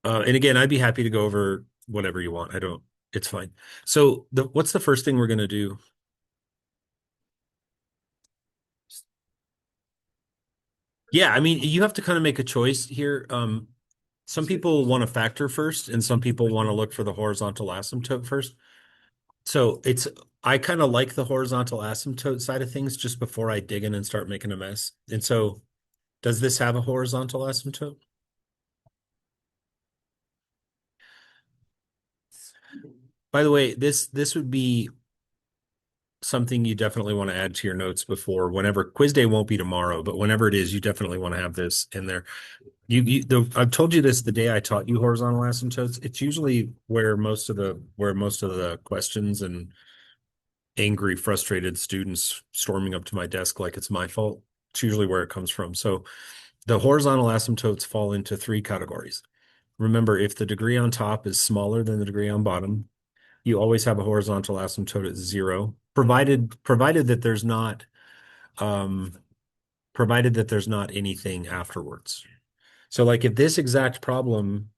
And again, I'd be happy to go over whatever you want. I don't, it's fine. So what's the first thing we're going to do? Yeah, I mean, you have to kind of make a choice here. Some people want to factor first, and some people want to look for the horizontal asymptote first. So I kind of like the horizontal asymptote side of things just before I dig in and start making a mess. And so, does this have a horizontal asymptote? By the way, this would be something you definitely want to add to your notes before whenever quiz day won't be tomorrow, but whenever it is, you definitely want to have this in there. I've told you this the day I taught you horizontal asymptotes. It's usually where most of the questions and angry, frustrated students storming up to my desk like it's my fault. It's usually where it comes from. So the horizontal asymptotes fall into three categories. Remember, if the degree on top is smaller than the degree on bottom, you always have a horizontal asymptote at zero, provided that there's not um, provided that there's not anything afterwards. So like if this exact problem,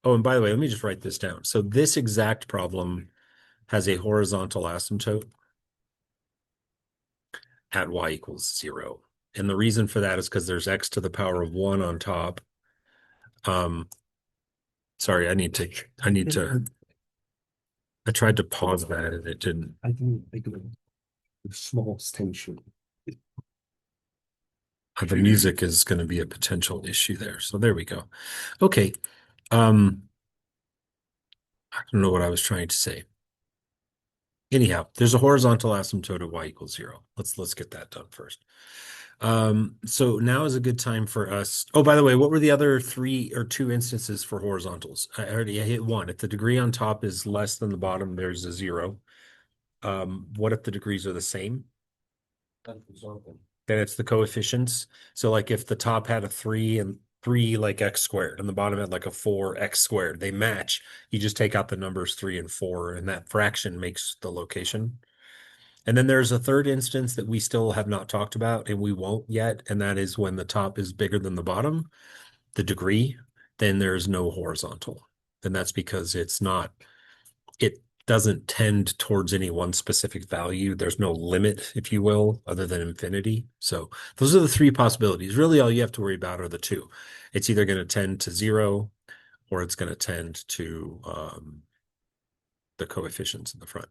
oh, and by the way, let me just write this down. So this exact problem has a horizontal asymptote at y equals zero. And the reason for that is because there's x to the power of one on top. Um, sorry, I need to, I tried to pause that and it didn't. I think like the small extension. The music is going to be a potential issue there. So there we go. Okay. Um, I don't know what I was trying to say. Anyhow, there's a horizontal asymptote at y equals zero. Let's get that done first. So now is a good time for us. Oh, by the way, what were the other three or two instances for horizontals? I hit one. If the degree on top is less than the bottom, there's a zero. What if the degrees are the same? Then it's the coefficients. So like if the top had a three and three like x squared and the bottom had like a four x squared, they match. You just take out the numbers three and four, and that fraction makes the location. And then there's a third instance that we still have not talked about and we won't yet, and that is when the top is bigger than the bottom, the degree, then there's no horizontal. And that's because it doesn't tend towards any one specific value. There's no limit, if you will, other than infinity. So those are the three possibilities. Really, all you have to worry about are the two. It's either going to tend to zero or it's going to tend to the coefficients in the front.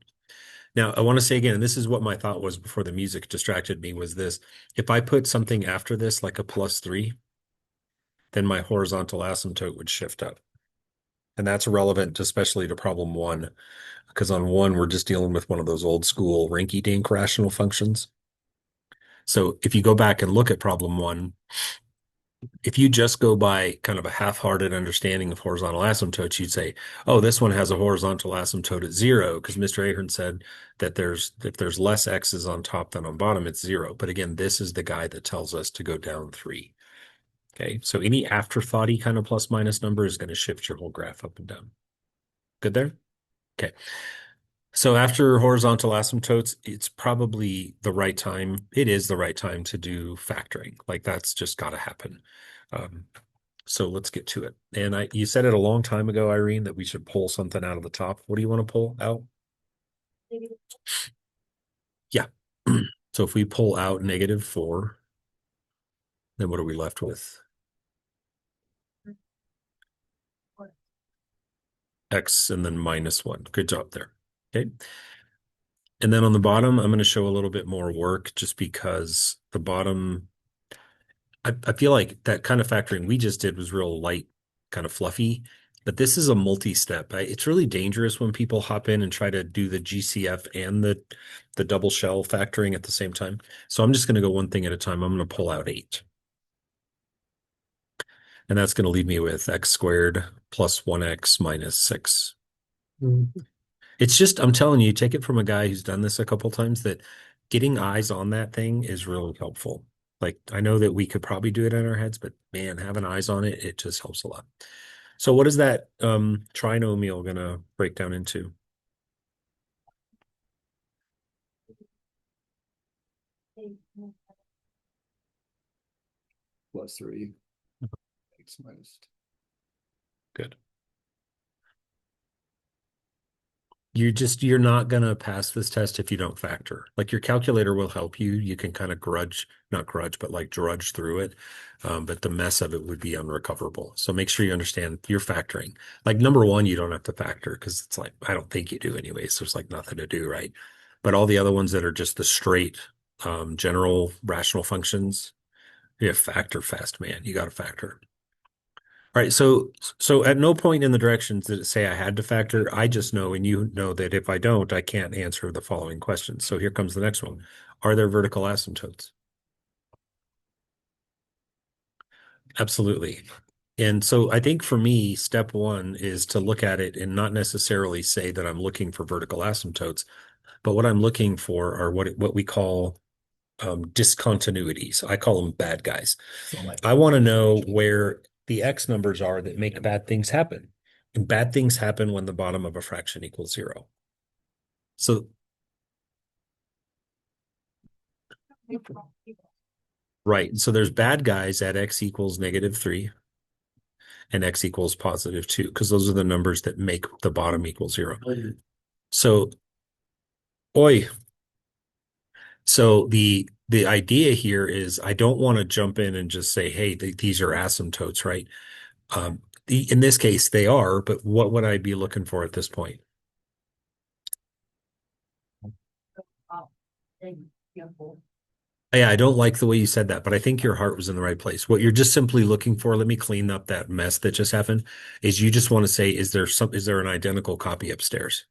Now, I want to say again, and this is what my thought was before the music distracted me, was this. If I put something after this, like a plus three, then my horizontal asymptote would shift up. And that's relevant, especially to problem one, because on one, we're just dealing with one of those old school rinky-dink rational functions. So if you go back and look at problem one, if you just go by kind of a half-hearted understanding of horizontal asymptotes, you'd say, oh, this one has a horizontal asymptote at zero, because Mr. Ahern said that if there's less x's on top than on bottom, it's zero. But again, this is the guy that tells us to go down three. Okay, so any afterthoughty kind of plus minus number is going to shift your whole graph up and down. Good there? Okay. So after horizontal asymptotes, it's probably the right time. It is the right time to do factoring. Like that's just got to happen. Um, so let's get to it. And you said it a long time ago, Irene, that we should pull something out of the top. What do you want to pull out? Yeah. So if we pull out -4, then what are we left with? X and then -1. Good job there. Okay. And then on the bottom, I'm going to show a little bit more work just because the bottom, I feel like that kind of factoring we just did was real light, kind of fluffy, but this is a multi-step. It's really dangerous when people hop in and try to do the GCF and the double shell factoring at the same time. So I'm just going to go one thing at a time. I'm going to pull out 8. And that's going to leave me with x squared plus 1x minus 6. Mhm. It's just, I'm telling you, take it from a guy who's done this a couple times that getting eyes on that thing is really helpful. Like, I know that we could probably do it in our heads, but man, having eyes on it, it just helps a lot. So what is that trinomial gonna break down into? Plus three, x minus. Good. You're not gonna pass this test if you don't factor. Like your calculator will help you. You can kind of not grudge, but like drudge through it. But the mess of it would be unrecoverable. So make sure you understand you're factoring. Like number one, you don't have to factor because it's like, I don't think you do anyways. There's like nothing to do, right? But all the other ones that are just the straight, general rational functions, you have factor fast, man. You got to factor. All right, so at no point in the directions did it say I had to factor. I just know, and you know that if I don't, I can't answer the following questions. So here comes the next one. Are there vertical asymptotes? Absolutely. And so I think for me, step one is to look at it and not necessarily say that I'm looking for vertical asymptotes, but what I'm looking for are what we call discontinuities. I call them bad guys. I want to know where the X numbers are that make bad things happen. And bad things happen when the bottom of a fraction equals zero. So, right. So there's bad guys at X equals -3 and X equals +2, because those are the numbers that make the bottom equal zero. So, oi. So the idea here is I don't want to jump in and just say, hey, these are asymptotes, right? In this case, they are, but what would I be looking for at this point? Yeah, I don't like the way you said that, but I think your heart was in the right place. What you're just simply looking for, let me clean up that mess that just happened, is you just want to say, is there an identical copy upstairs?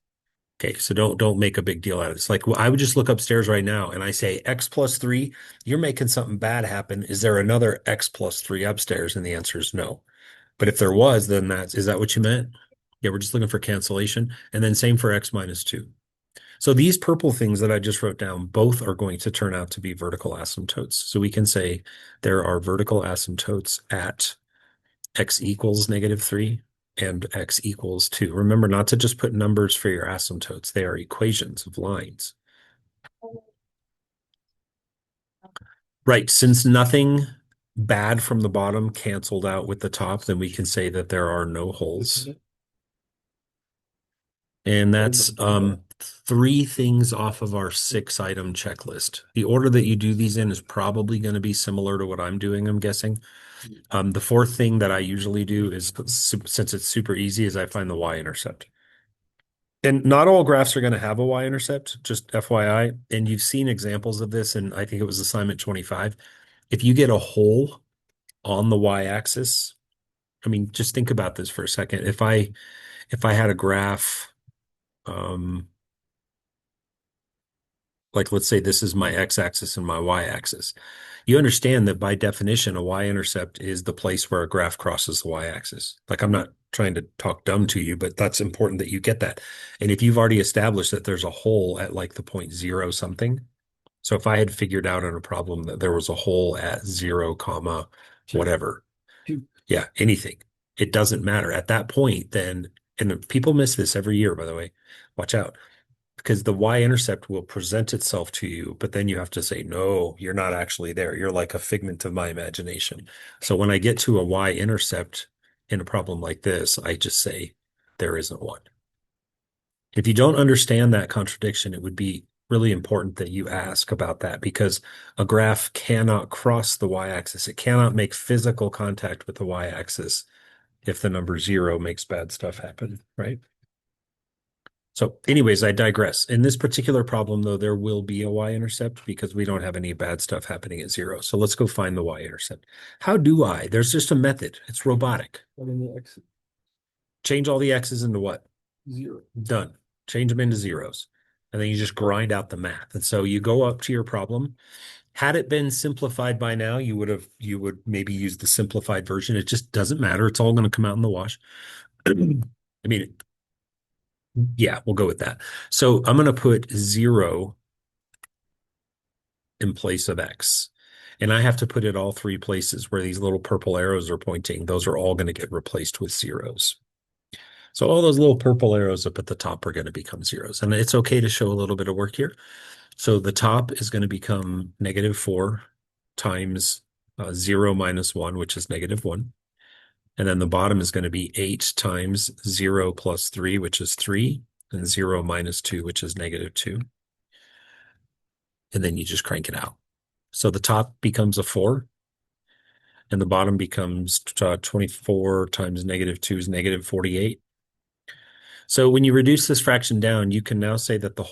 Okay, so don't make a big deal out of it. It's like, well, I would just look upstairs right now and I say X plus 3, you're making something bad happen. Is there another X plus 3 upstairs? And the answer is no. But if there was, then is that what you meant? Yeah, we're just looking for cancellation. And then same for X minus 2. So these purple things that I just wrote down, both are going to turn out to be vertical asymptotes. So we can say there are vertical asymptotes at X equals -3 and X equals 2. Remember not to just put numbers for your asymptotes. They are equations of lines. Right. Since nothing bad from the bottom canceled out with the top, then we can say that there are no holes. And that's 3 things off of our 6-item checklist. The order that you do these in is probably going to be similar to what I'm doing, I'm guessing. The 4th thing that I usually do is, since it's super easy, is I find the y-intercept. And not all graphs are going to have a y-intercept, just FYI. And you've seen examples of this, and I think it was assignment 25. If you get a hole on the y-axis, I mean, just think about this for a second. If I had a graph, like let's say this is my x-axis and my y-axis. You understand that by definition, a y-intercept is the place where a graph crosses the y-axis. Like I'm not trying to talk dumb to you, but that's important that you get that. And if you've already established that there's a hole at like the point 0 something, so if I had figured out in a problem that there was a hole at 0, comma, whatever, yeah, anything, it doesn't matter. At that point, then, and people miss this every year, by the way, watch out, because the y-intercept will present itself to you, but then you have to say, no, you're not actually there. You're like a figment of my imagination. So when I get to a y-intercept in a problem like this, I just say there isn't one. If you don't understand that contradiction, it would be really important that you ask about that, because a graph cannot cross the y-axis. It cannot make physical contact with the y-axis if the number 0 makes bad stuff happen, right? So anyways, I digress. In this particular problem, though, there will be a y-intercept because we don't have any bad stuff happening at 0. So let's go find the y-intercept. How do I? There's just a method. It's robotic. Change all the x's into what? 0. Done. Change them into zeros. And then you just grind out the math. And so you go up to your problem. Had it been simplified by now, you would maybe use the simplified version. It just doesn't matter. It's all going to come out in the wash. I mean, yeah, we'll go with that. So I'm going to put 0 in place of X. And I have to put it all 3 places where these little purple arrows are pointing. Those are all going to get replaced with zeros. So all those little purple arrows up at the top are going to become zeros. And it's okay to show a little bit of work here. So the top is going to become -4 times 0 minus 1, which is -1. And then the bottom is going to be 8 times 0 plus 3, which is 3, and 0 minus 2, which is -2. And then you just crank it out. So the top becomes a 4, and the bottom becomes 24 times -2 is -48. So when you reduce this fraction down, you can now say that the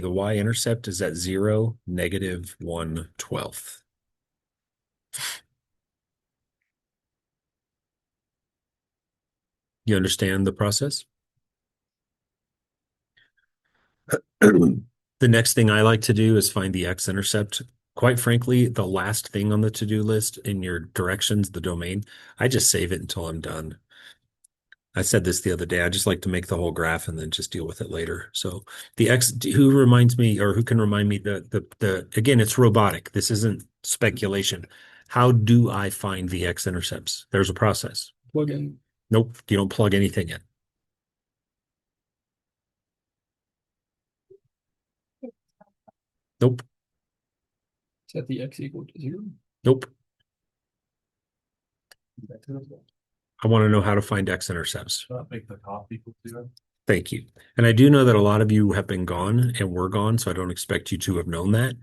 y-intercept is at 0, -1/12. You understand the process? The next thing I like to do is find the x-intercept. Quite frankly, the last thing on the to-do list in your directions, the domain, I just save it until I'm done. I said this the other day. I just like to make the whole graph and then just deal with it later. So the x, who reminds me, or who can remind me again, it's robotic. This isn't speculation. How do I find the x-intercepts? There's a process. Plug in. Nope, you don't plug anything in. Nope, Set the x equal to 0. nope. I want to know how to find x-intercepts. Make the top equal to 0. Thank you. And I do know that a lot of you have been gone and were gone, so I don't expect you to have known that.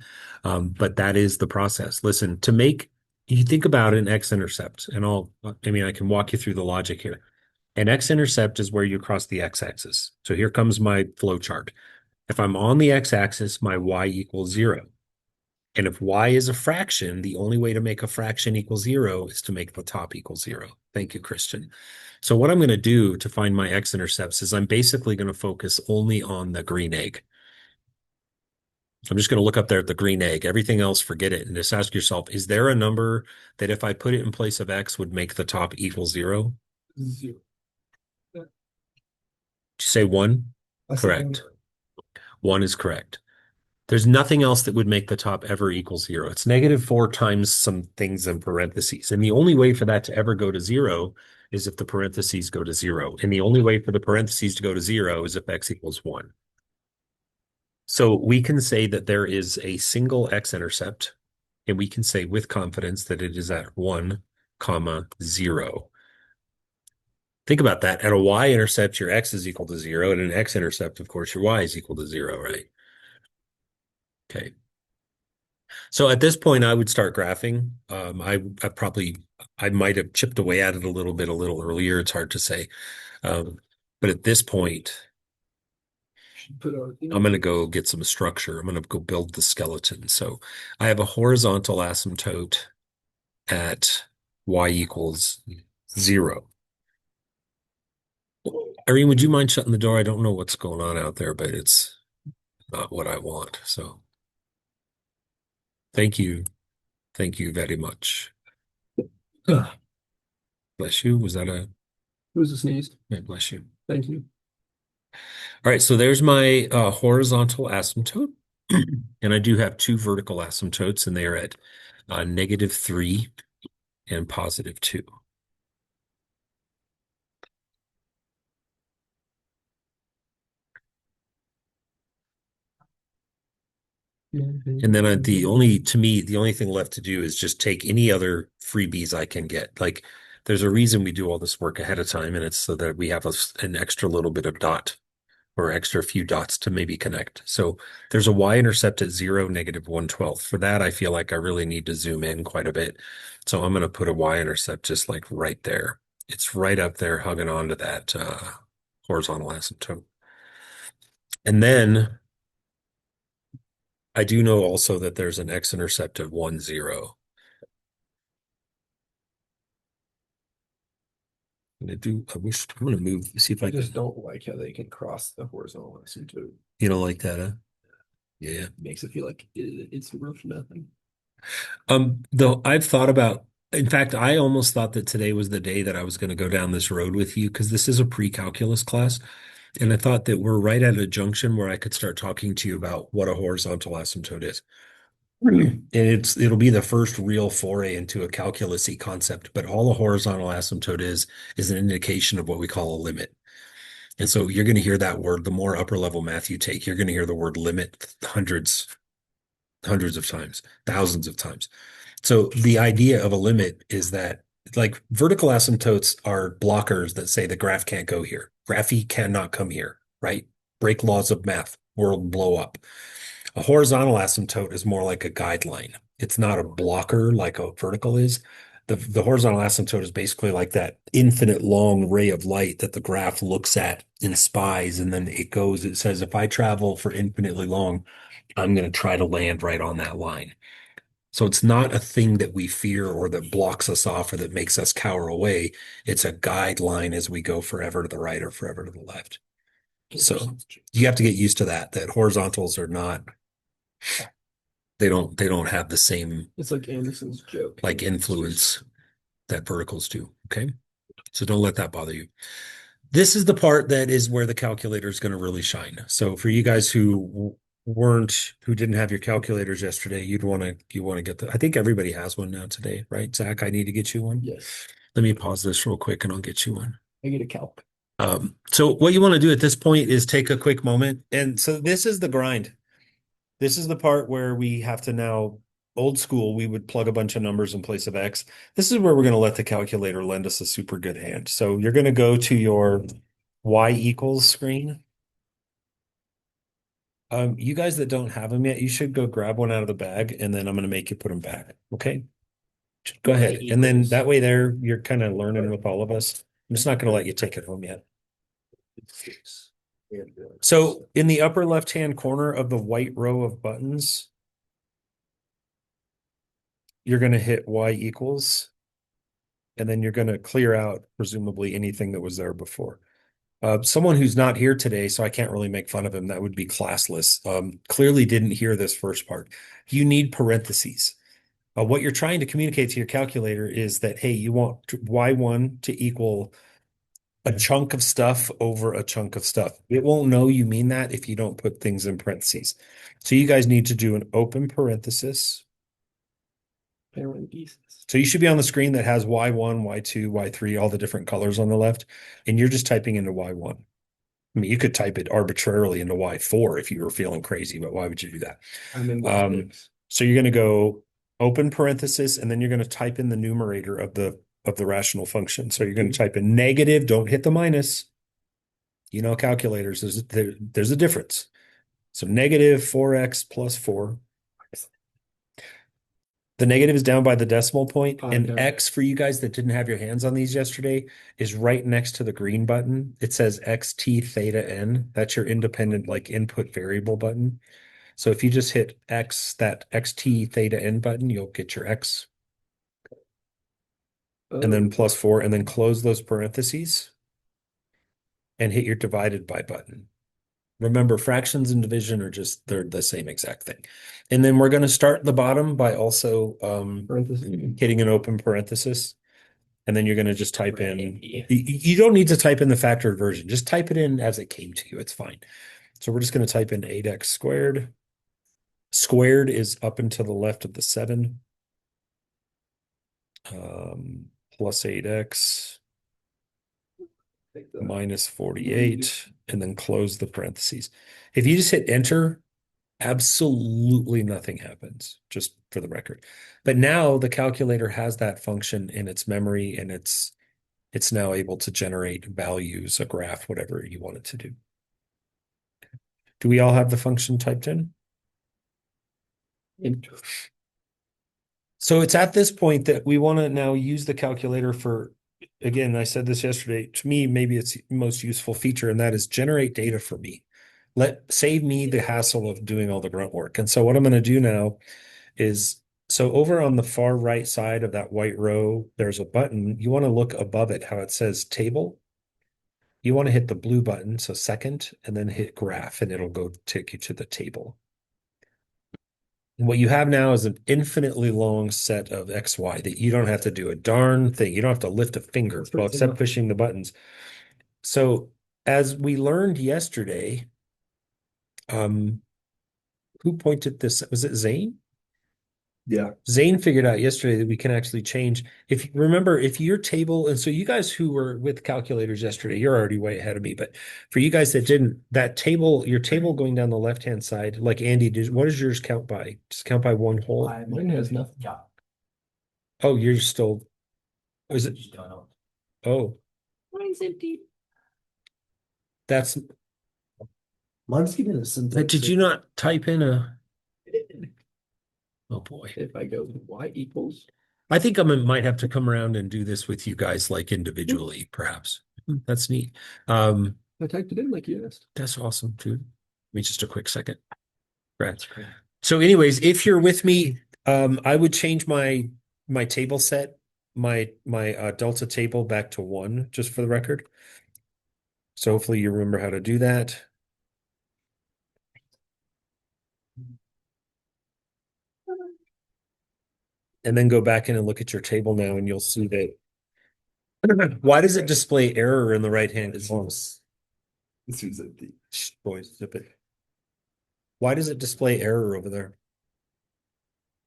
But that is the process. Listen, you think about an x-intercept, and I can walk you through the logic here. An x-intercept is where you cross the x-axis. So here comes my flow chart. If I'm on the x-axis, my y equals 0. And if y is a fraction, the only way to make a fraction equal 0 is to make the top equal 0. Thank you, Christian. So what I'm going to do to find my x-intercepts is I'm basically going to focus only on the green egg. I'm just going to look up there at the green egg. Everything else, forget it. And just ask yourself, is there a number that if I put it in place of x would make the top equal 0? 0. Did you say 1? I said Correct. 1 is correct. There's nothing else that would make the top ever equal 0. It's -4 times some things in parentheses. And the only way for that to ever go to 0 is if the parentheses go to 0. And the only way for the parentheses to go to 0 is if x equals 1. So we can say that there is a single x-intercept, and we can say with confidence that it is at 1, 0. Think about that. At a y-intercept, your x is equal to 0. At an x-intercept, of course, your y is equal to 0, right? Okay. So at this point, I would start graphing. I might have chipped away at it a little earlier. It's hard to say. But at this point, I'm going to go get some structure. I'm going to go build the skeleton. So I have a horizontal asymptote at y equals 0. Irene, would you mind shutting the door? I don't know what's going on out there, but it's not what I want. So thank you. Thank you very much. Bless you. Was that It was a sneeze. yeah, bless you. Thank you. All right, so there's my horizontal asymptote. And I do have 2 vertical asymptotes, and they are at -3 and +2. And then the only thing left to do is just take any other freebies I can get. Like there's a reason we do all this work ahead of time, and it's so that we have an extra little bit of dot or extra few dots to maybe connect. So there's a y-intercept at 0, -1/12. For that, I feel like I really need to zoom in quite a bit. So I'm going to put a y-intercept just like right there. It's right up there hugging onto that horizontal asymptote. And then I do know also that there's an x-intercept at 1, 0. And I'm going to move, see if I I can. just don't like how they can cross the horizontal asymptote. You don't like that, huh? Yeah. Makes it feel like it's worth nothing. Though I've thought about, in fact, I almost thought that today was the day that I was going to go down this road with you because this is a pre-calculus class. And I thought that we're right at a junction where I could start talking to you about what a horizontal asymptote is. And it'll be the first real foray into a calculus-y concept, but all a horizontal asymptote is an indication of what we call a limit. And so you're going to hear that word, the more upper level math you take, you're going to hear the word limit hundreds of times, thousands of times. So the idea of a limit is that like vertical asymptotes are blockers that say the graph can't go here. Graphy cannot come here, right? Break laws of math, world blow up. A horizontal asymptote is more like a guideline. It's not a blocker like a vertical is. The horizontal asymptote is basically like that infinite long ray of light that the graph looks at and spies, and then it says, if I travel for infinitely long, I'm going to try to land right on that line. So it's not a thing that we fear or that blocks us off or that makes us cower away. It's a guideline as we go forever to the right or forever to the left. So you have to get used to that horizontals are not, they don't have the same It's like Anderson's joke. like influence that verticals do. Okay. So don't let that bother you. This is the part that is where the calculator is going to really shine. So for you guys who didn't have your calculators yesterday, you want to get I think everybody has one now today, right? Zach, I need to get you one. Yes. Let me pause this real quick and I'll get you one. I get a calc. So what you want to do at this point is take a quick moment. And so this is the grind. This is the part where we have to now, old school, we would plug a bunch of numbers in place of X. This is where we're going to let the calculator lend us a super good hand. So you're going to go to your Y equals screen. You guys that don't have them yet, you should go grab one out of the bag and then I'm going to make you put them back. Okay. Go ahead. And then that way there, you're kind of learning with all of us. I'm just not going to let you take it home yet. So in the upper left-hand corner of the white row of buttons, you're going to hit Y equals, and then you're going to clear out presumably anything that was there before. Someone who's not here today, so I can't really make fun of him. That would be classless. Clearly didn't hear this first part. You need parentheses. What you're trying to communicate to your calculator is that, hey, you want Y1 to equal a chunk of stuff over a chunk of stuff. It won't know you mean that if you don't put things in parentheses. So you guys need to do an open parenthesis. So you should be on the screen that has Y1, Y2, Y3, all the different colors on the left, and you're just typing into Y1. I mean, you could type it arbitrarily into Y4 if you were feeling crazy, but why would you do that? So you're going to go open parenthesis, and then you're going to type in the numerator of the rational function. So you're going to type in negative, don't hit the minus. You know, calculators, there's a difference. So negative 4x plus 4. The negative is down by the decimal point, and X for you guys that didn't have your hands on these yesterday is right next to the green button. It says XT theta N. That's your independent like input variable button. So if you just hit X, that XT theta N button, you'll get your X. And then plus 4, and then close those parentheses and hit your divided by button. Remember, fractions and division are they're the same exact thing. And then we're going to start the bottom by also hitting an open parenthesis. And then you're going to just type in, you don't need to type in the factored version. Just type it in as it came to you. It's fine. So we're just going to type in 8x squared. Squared is up and to the left of the 7. Plus 8x minus 48, and then close the parentheses. If you just hit enter, absolutely nothing happens, just for the record. But now the calculator has that function in its memory, and it's now able to generate values, a graph, whatever you want it to do. Do we all have the function typed in? So it's at this point that we want to now use the calculator for, again, I said this yesterday, to me, maybe it's the most useful feature, and that is generate data for me. Save me the hassle of doing all the grunt work. And so what I'm going to do now is, so over on the far right side of that white row, there's a button. You want to look above it, how it says table. You want to hit the blue button, so second, and then hit graph, and it'll go take you to the table. And what you have now is an infinitely long set of XY that you don't have to do a darn thing. You don't have to lift a finger, well, except pushing the buttons. So as we learned yesterday, who pointed this? Was it Zane? Yeah. Zane figured out yesterday that we can actually change. If you remember, if your table, and so you guys who were with calculators yesterday, you're already way ahead of me. But for you guys that didn't, that table, your table going down the left-hand side, like Andy, what does yours count by? Just count by one whole? Mine has nothing. Yeah. Oh, you're still, Oh, is it? Oh, Mine's empty. that's, Mine's giving a syntax. did you not type in a, oh boy. If I go y equals. I think might have to come around and do this with you guys like individually, perhaps. That's neat. Um, I typed it in like you asked. that's awesome, dude. Give me just a quick second. Right. That's great. So anyways, if you're with me, I would change my table set, my delta table back to 1, just for the record. So hopefully you remember how to do that. And then go back in and look at your table now, and you'll see that. Why does it display error in the right-hand column? This is empty. Shh, boys, zip it. Why does it display error over there?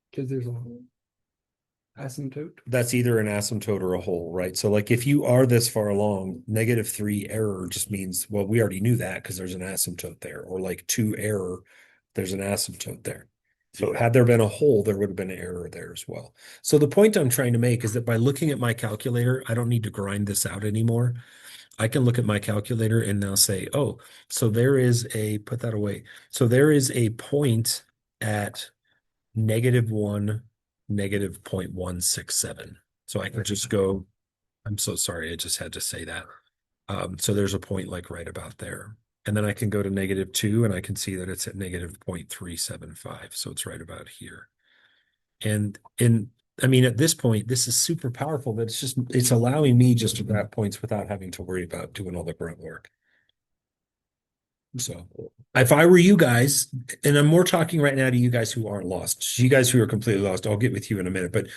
Because there's a asymptote. That's either an asymptote or a hole, right? So like if you are this far along, -3 error just means, well, we already knew that because there's an asymptote there, or like 2 error, there's an asymptote there. So had there been a hole, there would have been an error there as well. So the point I'm trying to make is that by looking at my calculator, I don't need to grind this out anymore. I can look at my calculator and now say, oh, so there is put that away. So there is a point at -1, -0.167. So I can just go, I'm so sorry, I just had to say that. So there's a point like right about there. And then I can go to -2 and I can see that it's at -0.375. So it's right about here. And I mean, at this point, this is super powerful, but it's allowing me just to grab points without having to worry about doing all the grunt work. So if I were you guys, and I'm more talking right now to you guys who aren't lost, you guys who are completely lost, I'll get with you in a minute, but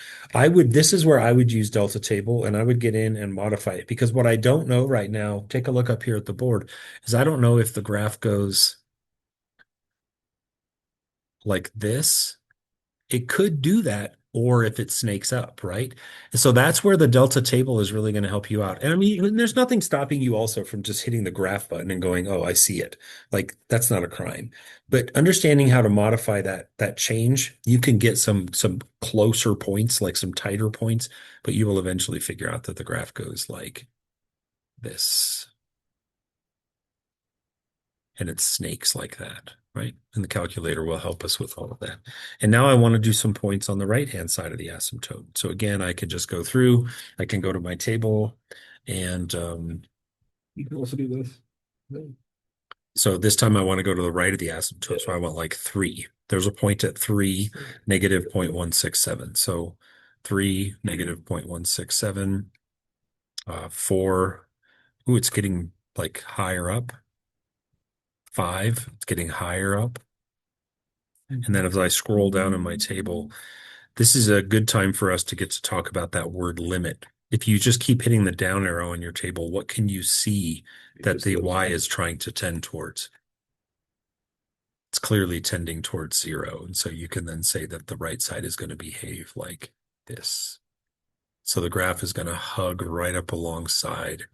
this is where I would use delta table and I would get in and modify it because what I don't know right now, take a look up here at the board, is I don't know if the graph goes like this. It could do that, or if it snakes up, right? And so that's where the delta table is really going to help you out. And I mean, there's nothing stopping you also from just hitting the graph button and going, oh, I see it. Like that's not a crime. But understanding how to modify that change, you can get some closer points, like some tighter points, but you will eventually figure out that the graph goes like this. And it snakes like that, right? And the calculator will help us with all of that. And now I want to do some points on the right-hand side of the asymptote. So again, I could just go through, I can go to my table and You can also do this. so this time I want to go to the right of the asymptote. So I want like 3. There's a point at 3, -0.167. So 3, -0.167, 4. Ooh, it's getting like higher up. 5, it's getting higher up. And then as I scroll down in my table, this is a good time for us to get to talk about that word limit. If you just keep hitting the down arrow in your table, what can you see that the y is trying to tend towards? It's clearly tending towards 0. And so you can then say that the right side is going to behave like this. So the graph is going to hug right up alongside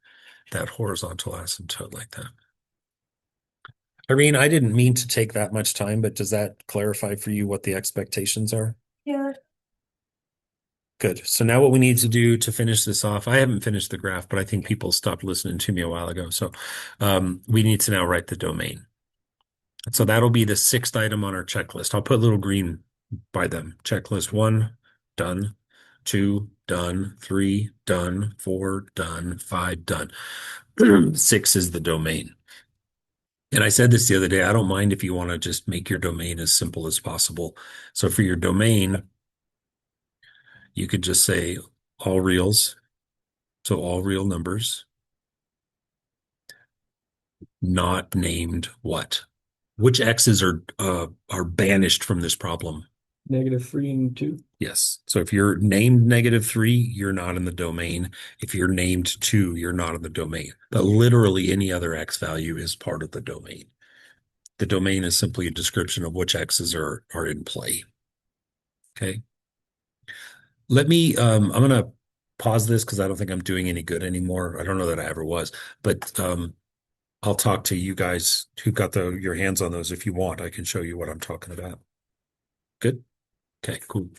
that horizontal asymptote like that. Irene, I didn't mean to take that much time, but does that clarify for you what the expectations are? Yeah. Good. So now what we need to do to finish this off, I haven't finished the graph, but I think people stopped listening to me a while ago. So we need to now write the domain. So that'll be the 6th item on our checklist. I'll put little green by them. Checklist 1, done. 2, done. 3, done. 4, done. 5, done. 6 is the domain. And I said this the other day, I don't mind if you want to just make your domain as simple as possible. So for your domain, you could just say all reals. So all real numbers, not named what? Which x's are banished from this problem? -3 and 2. Yes. So if you're named -3, you're not in the domain. If you're named 2, you're not in the domain. But literally any other x value is part of the domain. The domain is simply a description of which x's are in play. Okay. Let me, I'm going to pause this because I don't think I'm doing any good anymore. I don't know that I ever was, but I'll talk to you guys who got your hands on those if you want. I can show you what I'm talking about. Good? Okay, cool.